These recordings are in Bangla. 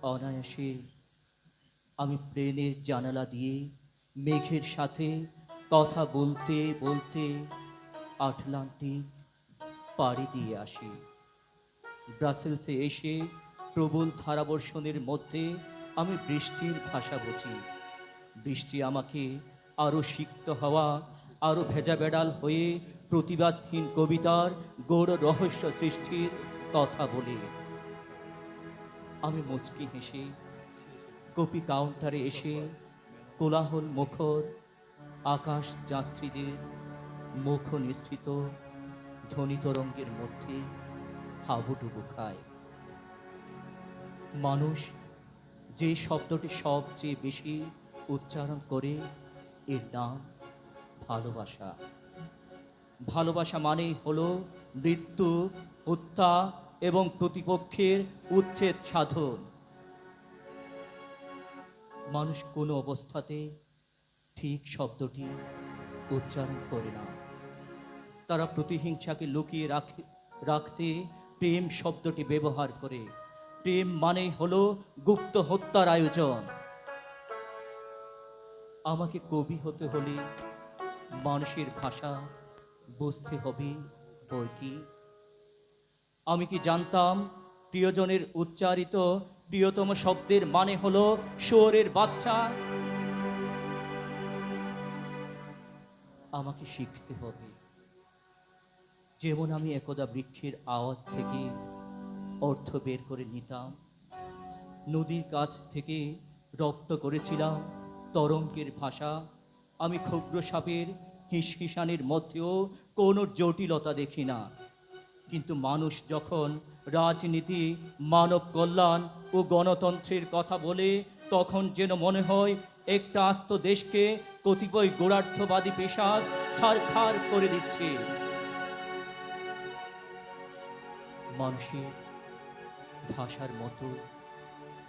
অনায়াসে আমি প্লেনের জানালা দিয়ে মেঘের সাথে কথা বলতে বলতে আটলান্টিক পাড়ি দিয়ে আসি। ব্রাসেলসে এসে প্রবল ধারাবর্ষণের মধ্যে আমি বৃষ্টির ভাষা বুঝি। বৃষ্টি আমাকে আরও সিক্ত হওয়া, আরও ভেজা বেড়াল হয়ে প্রতিবাদহীন কবিতার গৌর রহস্য সৃষ্টির কথা বলে। আমি মুচকি হেসে কপি কাউন্টারে এসে কোলাহল মুখর আকাশ যাত্রীদের মুখ নিঃসৃত ধ্বনি তরঙ্গের মধ্যে হাবুডুবু খায়। মানুষ যে শব্দটি সবচেয়ে বেশি উচ্চারণ করে, এর নাম ভালোবাসা। ভালোবাসা মানেই হলো মৃত্যু, হত্যা এবং প্রতিপক্ষের উচ্ছেদ সাধন। মানুষ কোনো অবস্থাতে ঠিক শব্দটি উচ্চারণ করে না। তারা প্রতিহিংসাকে লুকিয়ে রাখতে প্রেম শব্দটি ব্যবহার করে। প্রেম মানে হলো গুপ্ত হত্যার আয়োজন। আমাকে কবি হতে হলে মানুষের ভাষা বুঝতে হবে বই কি। আমি কি জানতাম প্রিয়জনের উচ্চারিত প্রিয়তম শব্দের মানে হলো শুয়োরের বাচ্চা? আমাকে শিখতে হবে। যেমন আমি একদা বৃক্ষের আওয়াজ থেকে অর্থ বের করে নিতাম, নদীর কাছ থেকে রপ্ত করেছিলাম তরঙ্গের ভাষা। আমি ক্ষুদ্র সাপের হিসহিসানির মধ্যেও কোনো জটিলতা দেখি না। কিন্তু মানুষ যখন রাজনীতি, মানব কল্যাণ ও গণতন্ত্রের কথা বলে, তখন যেন মনে হয় একটা আস্ত দেশকে কতিপয় গোড়ার্থবাদী পেশাজ ছারখার করে দিচ্ছে। মানুষের ভাষার মতো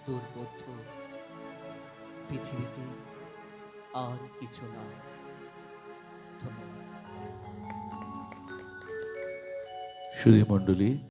দুর্বোধ্য পৃথিবীতে আর কিছু না। ধন্যবাদ। সুধী মণ্ডলী,